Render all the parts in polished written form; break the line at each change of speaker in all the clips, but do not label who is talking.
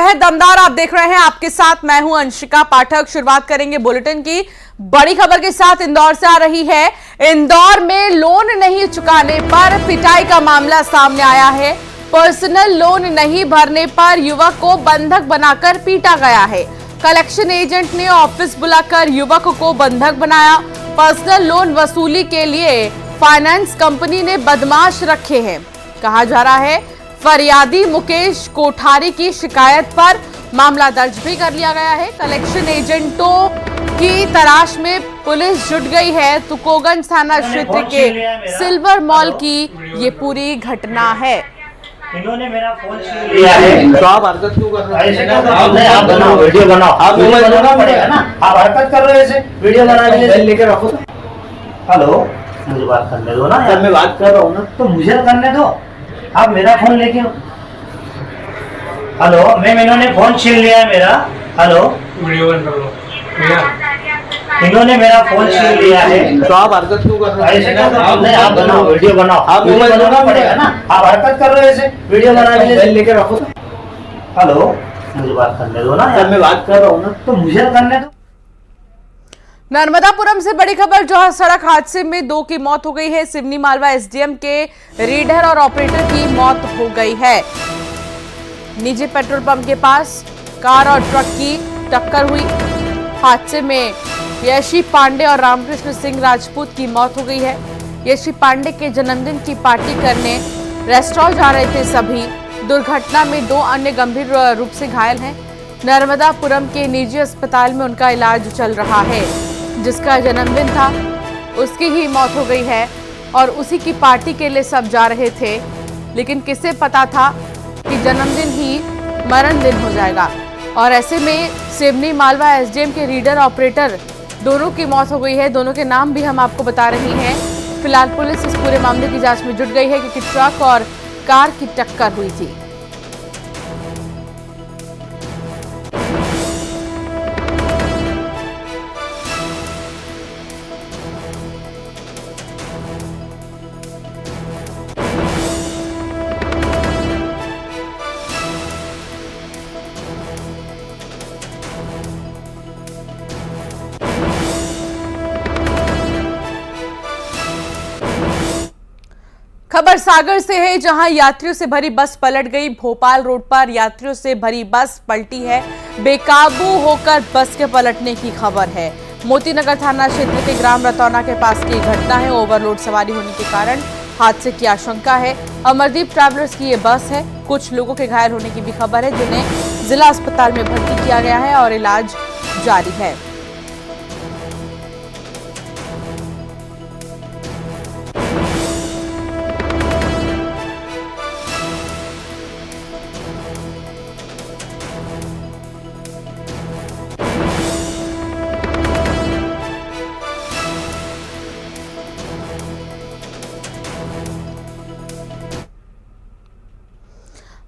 है दमदार। आप देख रहे हैं आपके साथ मैं हूं अंशिका पाठक। शुरुआत करेंगे बुलेटिन की बड़ी खबर के साथ। इंदौर से आ रही है। इंदौर में लोन नहीं चुकाने पर पिटाई का मामला सामने आया है। पर्सनल लोन नहीं भरने पर युवक को बंधक बनाकर पीटा गया है। कलेक्शन एजेंट ने ऑफिस बुलाकर युवक को बंधक बनाया। पर्सनल लोन वसूली के लिए फाइनेंस कंपनी ने बदमाश रखे हैं। कहा जा रहा है फरियादी मुकेश कोठारी की शिकायत पर मामला दर्ज भी कर लिया गया है। कलेक्शन एजेंटों की तलाश में पुलिस जुट गई है। तुकोगंज थाना क्षेत्र के सिल्वर मॉल की ये पूरी घटना है।
इन्होंने मेरा फोन छीन लिया है।
तो आप हरकत क्यों कर रहे
हैं? आप बनाओ, वीडियो बनाओ। आप वीडियो बनाना पड़ेगा ना। आप हरकत कर रहे हो ऐसे, वीडियो बना के लेके रखो। हेलो, मुझे बात करने दो ना यार। मैं बात कर रहा हूँ ना, तो मुझे करने दो। आप मेरा फोन लेके हेलो मैम, इन्होंने फोन छीन लिया है मेरा। हेलो,
वीडियो बंद कर लो भैया।
इन्होंने मेरा फोन छीन लिया है।
तो आप हरकत क्यों कर रहे हैं?
आप बनाओ, वीडियो बनाओ। आप वीडियो बनाना पड़ेगा ना। आप हरकत कर रहे हो ऐसे, वीडियो बना के लेके रखो। हेलो, मुझे बात करने दो ना यार। मैं बात कर रहा हूँ ना, तो मुझे करने दो।
नर्मदापुरम से बड़ी खबर, जहां सड़क हादसे में 2 की मौत हो गई है। सिवनी मालवा एसडीएम के रीडर और ऑपरेटर की मौत हो गई है। निजी पेट्रोल पंप के पास कार और ट्रक की टक्कर हुई। हादसे में यशी पांडे और रामकृष्ण सिंह राजपूत की मौत हो गई है। यशी पांडे के जन्मदिन की पार्टी करने रेस्टोरेंट जा रहे थे सभी। दुर्घटना में 2 अन्य गंभीर रूप से घायल हैं। नर्मदापुरम के निजी अस्पताल में उनका इलाज चल रहा है। जिसका जन्मदिन था उसकी ही मौत हो गई है और उसी की पार्टी के लिए सब जा रहे थे, लेकिन किसे पता था कि जन्मदिन ही मरण दिन हो जाएगा। और ऐसे में सिवनी मालवा एसडीएम के रीडर ऑपरेटर दोनों की मौत हो गई है। दोनों के नाम भी हम आपको बता रहे हैं। फिलहाल पुलिस इस पूरे मामले की जांच में जुट गई है क्योंकि ट्रक और कार की टक्कर हुई थी। खबर सागर से है, जहां यात्रियों से भरी बस पलट गई। भोपाल रोड पर यात्रियों से भरी बस पलटी है। बेकाबू होकर बस के पलटने की खबर है। मोतीनगर थाना क्षेत्र के ग्राम रतौना के पास की घटना है। ओवरलोड सवारी होने के कारण हादसे की आशंका है। अमरदीप ट्रैवलर्स की ये बस है। कुछ लोगों के घायल होने की भी खबर है, जिन्हें जिला अस्पताल में भर्ती किया गया है और इलाज जारी है।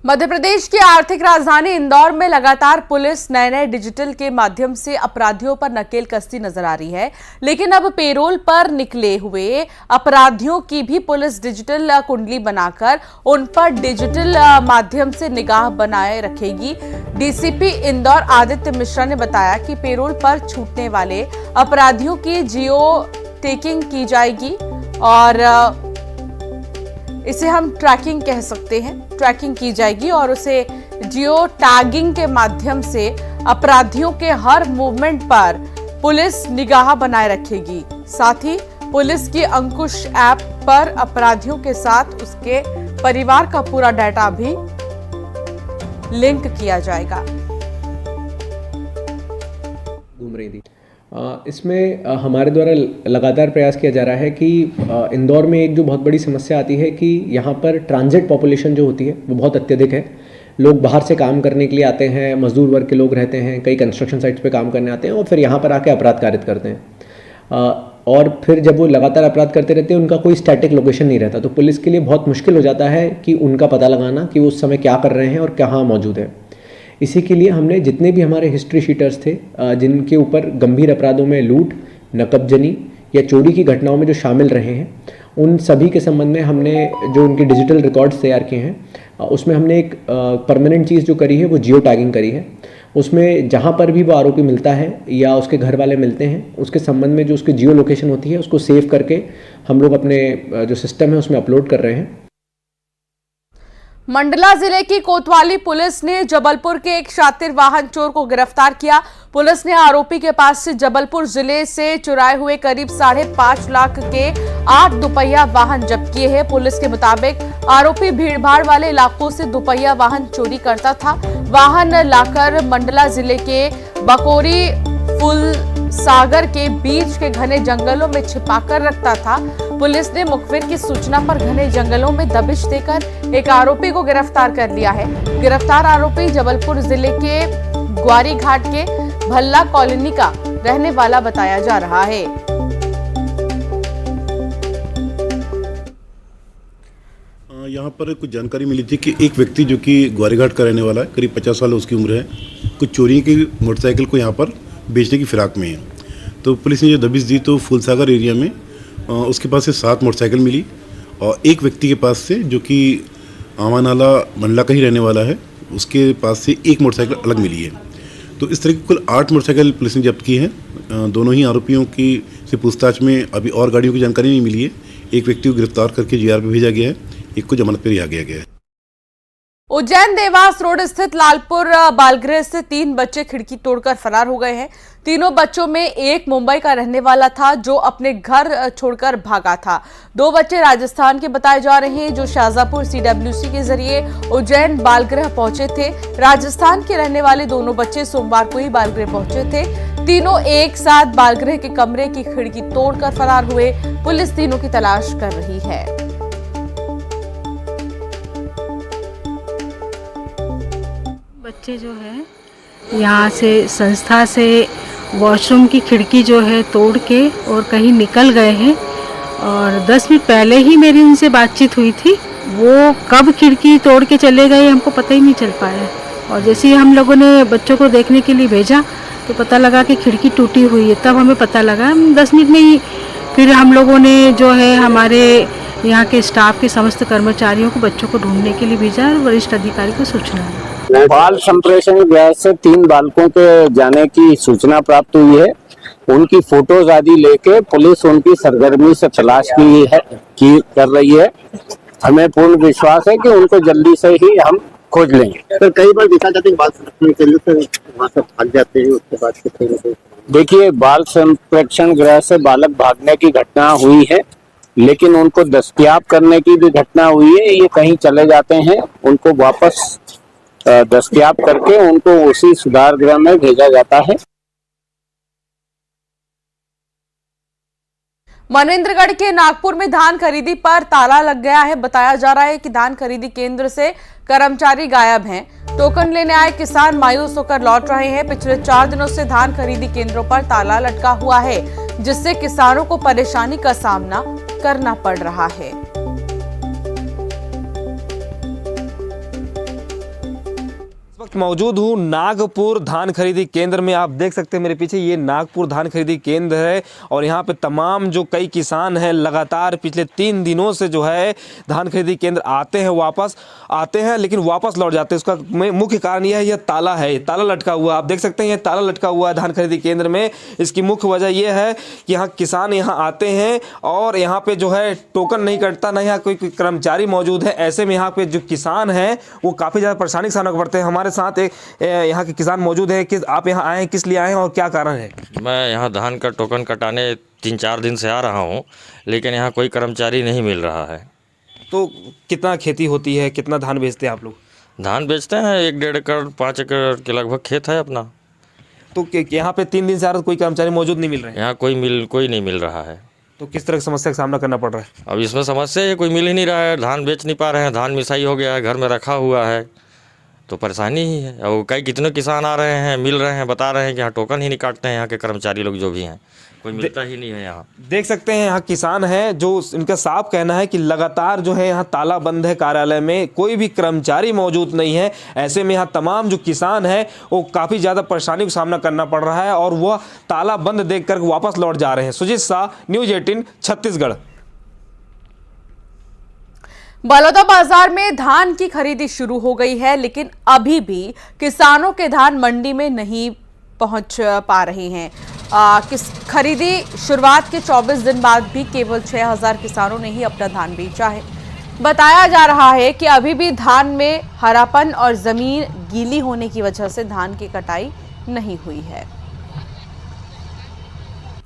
मध्य प्रदेश की आर्थिक राजधानी इंदौर में लगातार पुलिस नए डिजिटल के माध्यम से अपराधियों पर नकेल कसती नजर आ रही है। लेकिन अब पेरोल पर निकले हुए अपराधियों की भी पुलिस डिजिटल कुंडली बनाकर उन पर डिजिटल माध्यम से निगाह बनाए रखेगी। डीसीपी इंदौर आदित्य मिश्रा ने बताया कि पेरोल पर छूटने वाले अपराधियों की जियो टैगिंग की जाएगी और इसे हम ट्रैकिंग कह सकते हैं। ट्रैकिंग की जाएगी और उसे जियो टैगिंग के माध्यम से अपराधियों के हर मूवमेंट पर पुलिस निगाह बनाए रखेगी। साथ ही पुलिस की अंकुश ऐप पर अपराधियों के साथ उसके परिवार का पूरा डाटा भी लिंक किया जाएगा।
घूम रही थी इसमें हमारे द्वारा लगातार प्रयास किया जा रहा है कि इंदौर में एक जो बहुत बड़ी समस्या आती है कि यहाँ पर ट्रांजिट पॉपुलेशन जो होती है वो बहुत अत्यधिक है। लोग बाहर से काम करने के लिए आते हैं, मजदूर वर्ग के लोग रहते हैं, कई कंस्ट्रक्शन साइट्स पे काम करने आते हैं और फिर यहाँ पर आके अपराध कारित करते हैं। और फिर जब वो लगातार अपराध करते रहते हैं, उनका कोई स्टैटिक लोकेशन नहीं रहता, तो पुलिस के लिए बहुत मुश्किल हो जाता है कि उनका पता लगाना कि वो उस समय क्या कर रहे हैं और कहाँ मौजूद है। इसी के लिए हमने जितने भी हमारे हिस्ट्री शीटर्स थे जिनके ऊपर गंभीर अपराधों में लूट, नकबजनी या चोरी की घटनाओं में जो शामिल रहे हैं, उन सभी के संबंध में हमने जो उनके डिजिटल रिकॉर्ड्स तैयार किए हैं उसमें हमने एक परमानेंट चीज़ जो करी है वो जियो टैगिंग करी है। उसमें जहाँ पर भी वो आरोपी मिलता है या उसके घर वाले मिलते हैं उसके संबंध में जो उसकी जियो लोकेशन होती है उसको सेव करके हम लोग अपने जो सिस्टम है उसमें अपलोड कर रहे हैं।
मंडला जिले की कोतवाली पुलिस ने जबलपुर के एक शातिर वाहन चोर को गिरफ्तार किया। पुलिस ने आरोपी के पास से जबलपुर जिले से चुराए हुए करीब 5.5 लाख के 8 दुपहिया वाहन जब्त किए हैं। पुलिस के मुताबिक आरोपी भीड़भाड़ वाले इलाकों से दुपहिया वाहन चोरी करता था। वाहन लाकर मंडला जिले के बकोरी फुल सागर के बीच के घने जंगलों में छिपाकर रखता था। पुलिस ने मुखबिर की सूचना पर घने जंगलों में दबिश देकर एक आरोपी को गिरफ्तार कर लिया है। गिरफ्तार आरोपी जबलपुर जिले के ग्वारी घाट के भल्ला कॉलोनी का रहने वाला बताया जा रहा है।
यहाँ पर कुछ जानकारी मिली थी कि एक व्यक्ति जो कि ग्वारीघाट का रहने वाला है, करीब 50 साल उसकी उम्र है, कुछ चोरी की मोटरसाइकिल को यहाँ पर बेचने की फिराक में है। तो पुलिस ने जो दबिश दी तो फूलसागर एरिया में उसके पास से 7 मोटरसाइकिल मिली और एक व्यक्ति के पास से जो कि आमानाला मंडला का ही रहने वाला है उसके पास से एक मोटरसाइकिल अलग मिली है। तो इस तरह की कुल 8 मोटरसाइकिल पुलिस ने जब्त की है। दोनों ही आरोपियों की से पूछताछ में अभी और गाड़ियों की जानकारी नहीं मिली है। एक व्यक्ति को गिरफ्तार करके जीआर पे भेजा गया है, एक को जमानत पर रिहा किया गया है।
उज्जैन देवास रोड स्थित लालपुर बालगृह से 3 बच्चे खिड़की तोड़कर फरार हो गए हैं। तीनों बच्चों में एक मुंबई का रहने वाला था जो अपने घर छोड़कर भागा था। 2 बच्चे राजस्थान के बताए जा रहे हैं जो शाहजहाँपुर सीडब्ल्यूसी के जरिए उज्जैन बालगृह पहुंचे थे। राजस्थान के रहने वाले दोनों बच्चे सोमवार को ही बालगृह पहुंचे थे। तीनों एक साथ बालगृह के कमरे की खिड़की तोड़कर फरार हुए। पुलिस तीनों की तलाश कर रही है।
बच्चे जो है यहाँ से संस्था से वॉशरूम की खिड़की जो है तोड़ के और कहीं निकल गए हैं और 10 मिनट पहले ही मेरी उनसे बातचीत हुई थी। वो कब खिड़की तोड़ के चले गए हमको पता ही नहीं चल पाया और जैसे ही हम लोगों ने बच्चों को देखने के लिए भेजा तो पता लगा कि खिड़की टूटी हुई है। तब हमें पता लगा 10 मिनट में ही फिर हम लोगों ने जो है हमारे यहाँ के स्टाफ के समस्त कर्मचारियों को बच्चों को ढूंढने के लिए भेजा और वरिष्ठ अधिकारी को सूचना दी।
बाल संप्रेषण गृह से 3 बालकों के जाने की सूचना प्राप्त हुई है। उनकी फोटोज आदि लेके पुलिस उनकी सरगर्मी से तलाश कर रही है। हमें पूर्ण विश्वास है कि उनको जल्दी से ही हम खोज लेंगे।
सर कई बार देखा जाता है बाल संप्रेक्षण के लिए तो वहाँ से भाग जाते हैं, उसके बाद कितने
देखिए बाल संप्रेक्षण गृह से बालक भागने की घटना हुई है लेकिन उनको दस्तयाब करने की भी घटना हुई है। ये कहीं चले जाते हैं, उनको वापस दस्तयाब करके उनको उसी सुधार गृह में भेजा जाता है।
मनेंद्रगढ़ के नागपुर में धान खरीदी पर ताला लग गया है। बताया जा रहा है कि धान खरीदी केंद्र से कर्मचारी गायब हैं। टोकन लेने आए किसान मायूस होकर लौट रहे हैं। पिछले 4 दिनों से धान खरीदी केंद्रों पर ताला लटका हुआ है जिससे किसानों को परेशानी का सामना करना पड़ रहा है।
मौजूद हूँ नागपुर धान खरीदी केंद्र में। आप देख सकते हैं मेरे पीछे ये नागपुर धान खरीदी केंद्र है और यहाँ पे तमाम जो कई किसान हैं लगातार पिछले 3 दिनों से जो है धान खरीदी केंद्र आते हैं लेकिन वापस लौट जाते हैं। उसका मुख्य कारण यह है यह ताला है, ताला लटका हुआ। आप देख सकते हैं ये ताला लटका हुआ है धान खरीदी केंद्र में। इसकी मुख्य वजह यह है कि यहाँ किसान यहाँ आते हैं और यहाँ पे जो है टोकन नहीं कटता, ना यहाँ कोई कर्मचारी मौजूद है। ऐसे में यहाँ पे जो किसान हैं वो काफ़ी ज़्यादा परेशानी का सामना करते हैं। हमारे साथ एक यहाँ के किसान मौजूद है। कि आप यहाँ आए हैं, किस लिए आए हैं और क्या कारण है?
मैं यहाँ धान का टोकन कटाने 3-4 दिन से आ रहा हूँ लेकिन यहाँ कोई कर्मचारी नहीं मिल रहा है।
तो कितना खेती होती है, कितना धान बेचते हैं आप लोग?
धान बेचते हैं 1-1.5 एकड़ 5 एकड़ के लगभग खेत है अपना।
तो यहाँ पे 3 दिन से आ रहा कोई कर्मचारी मौजूद नहीं मिल रहे हैं?
यहाँ कोई नहीं मिल रहा है।
तो किस तरह की समस्या का सामना करना पड़ रहा है?
अब इसमें समस्या है कोई मिल ही नहीं रहा है, धान बेच नहीं पा रहे हैं, धान मिसाई हो गया है, घर में रखा हुआ है तो परेशानी ही है। और कितने किसान आ रहे हैं, मिल रहे हैं, बता रहे हैं कि यहाँ टोकन ही नहीं काटते हैं। यहाँ के कर्मचारी लोग जो भी हैं कोई मिलता ही नहीं है। यहाँ
देख सकते हैं यहाँ किसान हैं जो इनका साफ कहना है कि लगातार जो है यहाँ ताला बंद है, कार्यालय में कोई भी कर्मचारी मौजूद नहीं है। ऐसे में यहाँ तमाम जो किसान हैं वो काफ़ी ज़्यादा परेशानी का सामना करना पड़ रहा है और वह ताला बंद देख कर वापस लौट जा रहे हैं। सुजीत शाह, न्यूज़ 18 छत्तीसगढ़।
बलौदा बाजार में धान की खरीदी शुरू हो गई है, लेकिन अभी भी किसानों के धान मंडी में नहीं पहुंच पा रहे हैं। खरीदी शुरुआत के 24 दिन बाद भी केवल 6000 किसानों ने ही अपना धान बेचा है। बताया जा रहा है कि अभी भी धान में हरापन और जमीन गीली होने की वजह से धान की कटाई नहीं हुई है।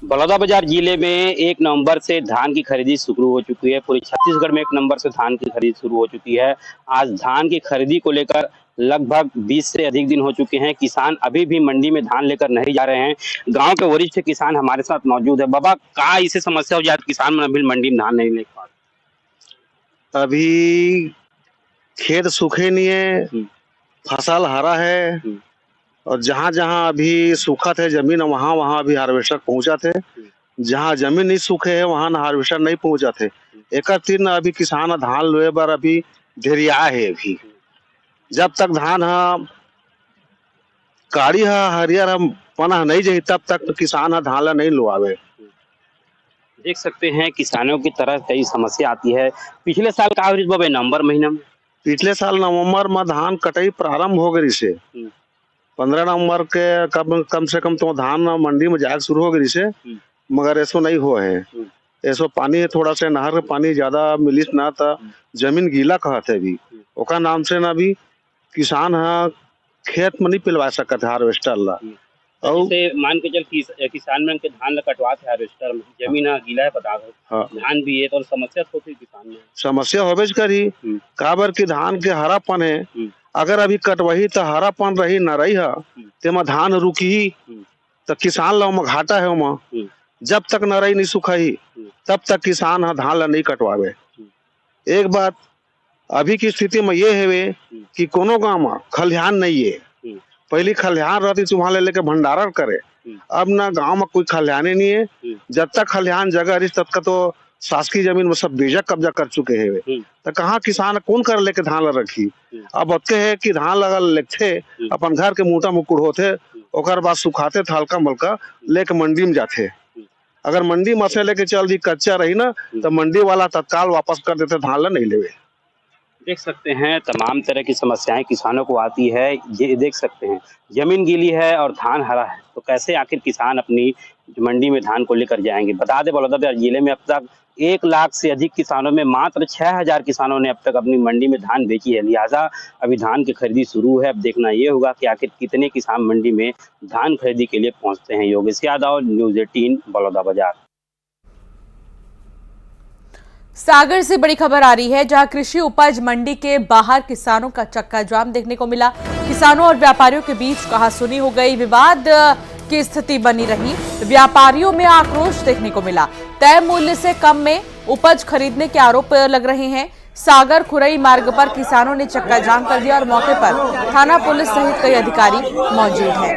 बलौदाबाजार जिले में 1 नवंबर से धान की खरीदी शुरू हो चुकी है। पूरे छत्तीसगढ़ में 1 नवंबर से धान की खरीदी शुरू हो चुकी है। आज धान की खरीदी को लेकर लगभग 20 से अधिक दिन हो चुके हैं। किसान अभी भी मंडी में धान लेकर नहीं जा रहे हैं। गांव के वरिष्ठ किसान हमारे साथ मौजूद है। बाबा, का इसे समस्या हो जाती, किसान में अभी मंडी में धान नहीं ले पा रहे?
अभी खेत सूखे नहीं है, फसल हरा है, और जहाँ जहाँ अभी सूखा थे जमीन वहाँ वहाँ अभी हार्वेस्टर पहुँचा थे। जहाँ जमीन नहीं सूखे है वहाँ न हार्वेस्टर नहीं पहुँचा थे। एक तीन अभी किसान धान लोए बार अभी ढेरिया है। अभी जब तक धान काड़ी हरियर पना नहीं जाए तब तक तो किसान धान ला नहीं लुआवे।
देख सकते हैं किसानों की तरफ कई समस्या आती है। पिछले साल का एवरेज बाबा नवंबर महीना में,
पिछले साल नवंबर में धान कटाई प्रारंभ हो गई से 15 नवंबर के कम से कम तो धान मंडी में जाए शुरू हो गई से, मगर ऐसो नहीं हो है। ऐसो पानी थोड़ा सा नहर का पानी ज्यादा मिलिस ना था, जमीन गीला कहते अभी ओका नाम से ना भी किसान खेत में नहीं पिलवा सकते हार्वेस्टर ला।
और मान के चल किसान में के धान कटवा थे हार्वेस्टर में, जमीन गीला है बता दो, धान भी है तो समस्या तो थी किसान में।
समस्या होबेज करी काबर की धान के हरापन है। अगर अभी कटवही तो हरापन रही न रही है तेमा धान रुकी तो किसान ला घाटा है। वहाँ जब तक न रही नहीं सुखाई तब तक किसान धान ला नहीं कटवावे। एक बात अभी की स्थिति में ये है कि कोनो गांव में खलिहान नहीं है। पहली खलिहान रहती तो वहां ले लेके भंडारण करे, अब ना गांव में कोई खलिहाने नहीं है। जब तक खलिहान जगह रही तब तक तो शासकीय जमीन में सब बेजा कब्जा कर चुके हैं। तो कहाँ किसान कौन कर लेके धान ला रखी। अब होते है कि धान लगा लेते अपन घर के मोटा मुकुड़ होते, ओकर बाद सुखाते थे हल्का मलका लेके मंडी में जाते। अगर मंडी में से लेके चल दी कच्चा रही ना तो मंडी वाला तत्काल वापस कर देते, धान ला नहीं लेवे।
देख सकते हैं तमाम तरह की समस्याएं किसानों को आती है। ये देख सकते हैं जमीन गीली है और धान हरा है, तो कैसे आखिर किसान अपनी मंडी में धान को लेकर जाएंगे। बता दें बलौदाबाजार जिले में अब तक 1 लाख से अधिक किसानों में मात्र 6000 किसानों ने अब तक अपनी मंडी में धान बेची है। लिहाजा अभी धान की खरीदी शुरू है। अब देखना ये होगा कि आखिर कितने किसान मंडी में धान खरीदी के लिए पहुंचते हैं। योगेश यादव, न्यूज़ 18 बलौदाबाजार।
सागर से बड़ी खबर आ रही है, जहां कृषि उपज मंडी के बाहर किसानों का चक्का जाम देखने को मिला। किसानों और व्यापारियों के बीच कहासुनी हो गई, विवाद की स्थिति बनी रही। व्यापारियों में आक्रोश देखने को मिला। तय मूल्य से कम में उपज खरीदने के आरोप लग रहे हैं। सागर खुरई मार्ग पर किसानों ने चक्का जाम कर दिया और मौके पर थाना पुलिस सहित कई अधिकारी मौजूद हैं।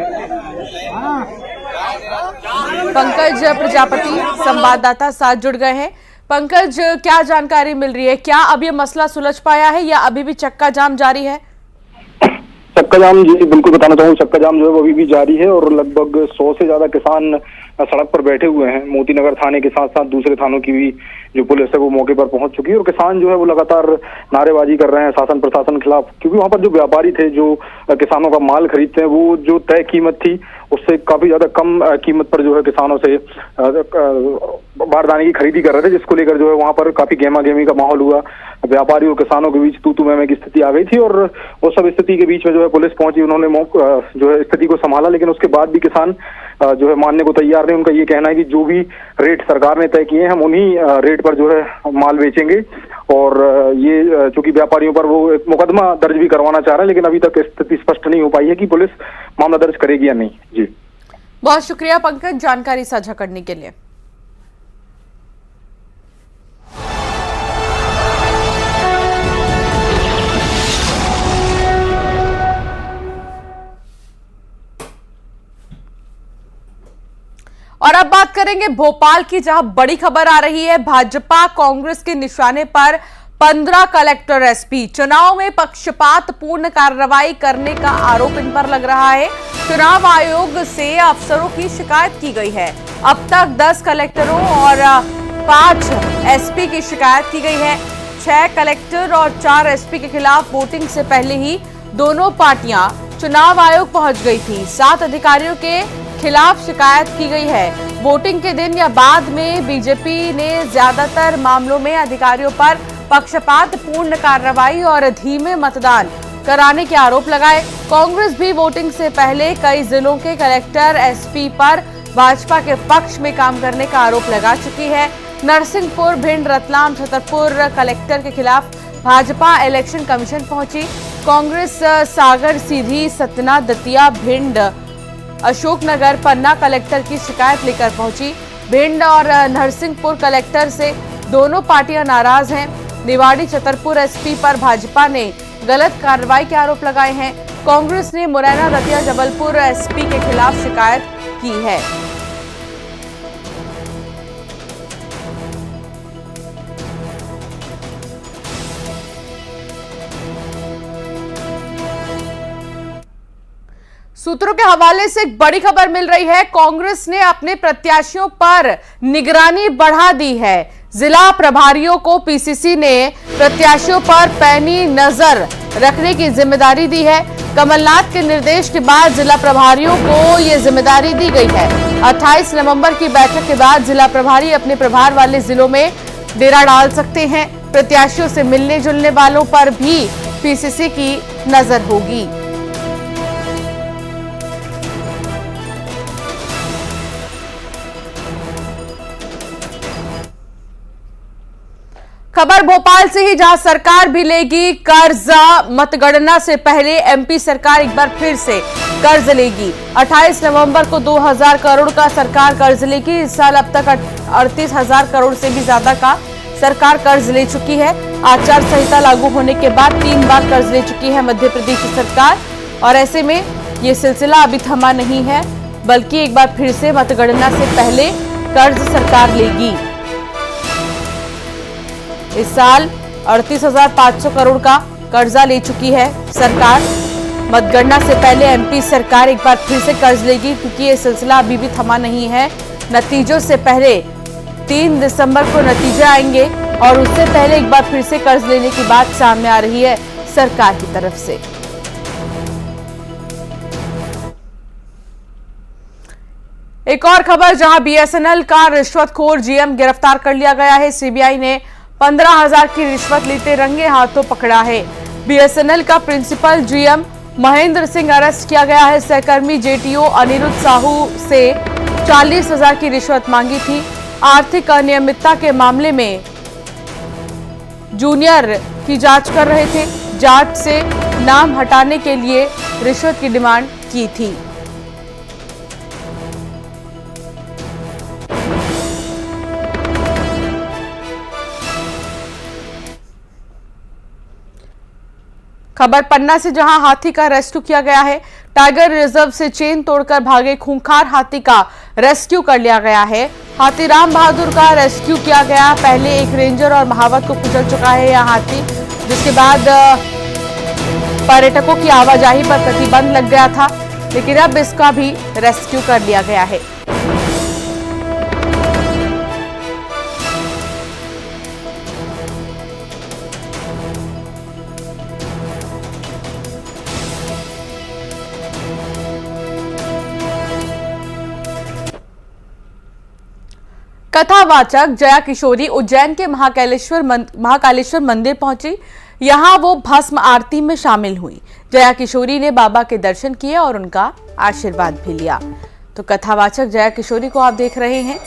पंकज प्रजापति संवाददाता साथ जुड़ गए हैं। पंकज, क्या जानकारी मिल रही है? क्या अब ये मसला सुलझ पाया है या अभी भी चक्का जाम जारी है?
चक्का जाम जी बिल्कुल बताना चाहूँ, चक्का जाम जो है वो अभी भी जारी है और लगभग 100 से ज्यादा किसान सड़क पर बैठे हुए हैं। मोती नगर थाने के साथ साथ दूसरे थानों की भी जो पुलिस है वो मौके पर पहुंच चुकी है और किसान जो है वो लगातार नारेबाजी कर रहे हैं शासन प्रशासन के खिलाफ, क्योंकि वहां पर जो व्यापारी थे जो किसानों का माल खरीदते हैं वो जो तय कीमत थी उससे काफी ज्यादा कम कीमत पर जो है किसानों से बारदाने की खरीदी कर रहे थे, जिसको लेकर जो है वहां पर काफी गेमा गेमी का माहौल हुआ। व्यापारी और किसानों के बीच तू मैं की स्थिति आ गई थी और वो सब स्थिति के बीच में जो है पुलिस पहुंची, उन्होंने जो है स्थिति को संभाला। लेकिन उसके बाद भी किसान जो है मानने को तैयार नहीं। उनका ये कहना है कि जो भी रेट सरकार ने तय किए हम उन्हीं रेट पर जो है माल बेचेंगे। और ये चूंकि व्यापारियों पर वो एक मुकदमा दर्ज भी करवाना चाह रहे हैं, लेकिन अभी तक स्थिति स्पष्ट नहीं हो पाई है कि पुलिस मामला दर्ज करेगी या नहीं। जी
बहुत शुक्रिया पंकज जानकारी साझा करने के लिए। और अब बात करेंगे भोपाल की, जहां बड़ी खबर आ रही है। भाजपा कांग्रेस के निशाने पर 15 कलेक्टर एसपी। चुनाव में पक्षपात पूर्ण कार्रवाई करने का आरोप इन पर लग रहा है। चुनाव आयोग से अफसरों की शिकायत की गई है। अब तक 10 कलेक्टरों और 5 एसपी की शिकायत की गई है। 6 कलेक्टर और 4 एसपी के खिलाफ वोटिंग से पहले ही दोनों पार्टियां चुनाव आयोग पहुंच गई थी। 7 अधिकारियों के खिलाफ शिकायत की गई है। वोटिंग के दिन या बाद में बीजेपी ने ज्यादातर मामलों में अधिकारियों पर पक्षपात पूर्ण कार्रवाई और धीमे मतदान कराने के आरोप लगाए। कांग्रेस भी वोटिंग से पहले कई जिलों के कलेक्टर एसपी पर भाजपा के पक्ष में काम करने का आरोप लगा चुकी है। नरसिंहपुर, भिंड, रतलाम, छतरपुर कलेक्टर के खिलाफ भाजपा इलेक्शन कमीशन पहुंची। कांग्रेस सागर, सीधी, सतना, दतिया, भिंड, अशोकनगर, पन्ना कलेक्टर की शिकायत लेकर पहुंची। भिंड और नरसिंहपुर कलेक्टर से दोनों पार्टियां नाराज हैं। निवाड़ी, छतरपुर एसपी पर भाजपा ने गलत कार्रवाई के आरोप लगाए हैं। कांग्रेस ने मुरैना, दतिया, जबलपुर एसपी के खिलाफ शिकायत की है। सूत्रों के हवाले से एक बड़ी खबर मिल रही है। कांग्रेस ने अपने प्रत्याशियों पर निगरानी बढ़ा दी है। जिला प्रभारियों को पीसीसी ने प्रत्याशियों पर पैनी नजर रखने की जिम्मेदारी दी है। कमलनाथ के निर्देश के बाद जिला प्रभारियों को यह जिम्मेदारी दी गई है। 28 नवंबर की बैठक के बाद जिला प्रभारी अपने प्रभार वाले जिलों में डेरा डाल सकते हैं। प्रत्याशियों से मिलने जुलने वालों पर भी पीसीसी की नजर होगी। खबर भोपाल से ही, जहां सरकार भी लेगी कर्जा। मतगणना से पहले एमपी सरकार एक बार फिर से कर्ज लेगी। 28 नवंबर को 2000 करोड़ का सरकार कर्ज लेगी। इस साल अब तक 38,000 करोड़ से भी ज्यादा का सरकार कर्ज ले चुकी है। आचार संहिता लागू होने के बाद 3 बार कर्ज ले चुकी है मध्य प्रदेश सरकार, और ऐसे में ये सिलसिला अभी थमा नहीं है, बल्कि एक बार फिर से मतगणना से पहले कर्ज सरकार लेगी। इस साल 38,500 करोड़ का कर्जा ले चुकी है सरकार। मतगणना से पहले एमपी सरकार एक बार फिर से कर्ज लेगी, क्योंकि ये सिलसिला अभी भी थमा नहीं है। नतीजों से पहले 3 दिसंबर को नतीजे आएंगे, और उससे पहले एक बार फिर से कर्ज लेने की बात सामने आ रही है सरकार की तरफ से। एक और खबर, जहां बीएसएनएल का रिश्वतखोर जीएम गिरफ्तार कर लिया गया है। सीबीआई ने 15,000 की रिश्वत लेते रंगे हाथों पकड़ा है। बीएसएनएल का principal GM Mahendra Singh arrest किया गया है। सहकर्मी जेटीओ अनिरुद्ध साहू से 40,000 की रिश्वत मांगी थी। आर्थिक अनियमितता के मामले में जूनियर की जांच कर रहे थे। जांच से नाम हटाने के लिए रिश्वत की डिमांड की थी। खबर पन्ना से, जहां हाथी का रेस्क्यू किया गया है। टाइगर रिजर्व से चेन तोड़कर भागे खूंखार हाथी का रेस्क्यू कर लिया गया है। हाथी राम बहादुर का रेस्क्यू किया गया। पहले एक रेंजर और महावत को कुचल चुका है यह हाथी, जिसके बाद पर्यटकों की आवाजाही पर प्रतिबंध लग गया था, लेकिन अब इसका भी रेस्क्यू कर लिया गया है। कथावाचक जया किशोरी उज्जैन के महाकालेश्वर मंदिर पहुंची। यहां वो भस्म आरती में शामिल हुई। जया किशोरी ने बाबा के दर्शन किए और उनका आशीर्वाद भी लिया। तो कथावाचक जया किशोरी को आप देख रहे हैं,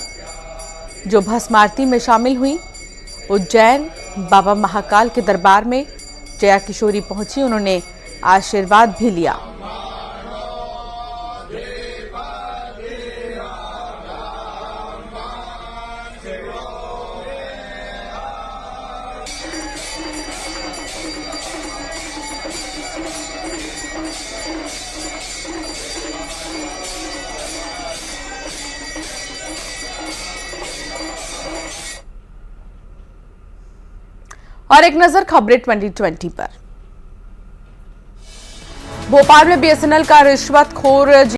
जो भस्म आरती में शामिल हुई। उज्जैन बाबा महाकाल के दरबार में जया किशोरी पहुंची, उन्होंने आशीर्वाद भी लिया। और एक नजर खबरें 2020 पर। भोपाल में बीएसएनएल का रिश्वतखोर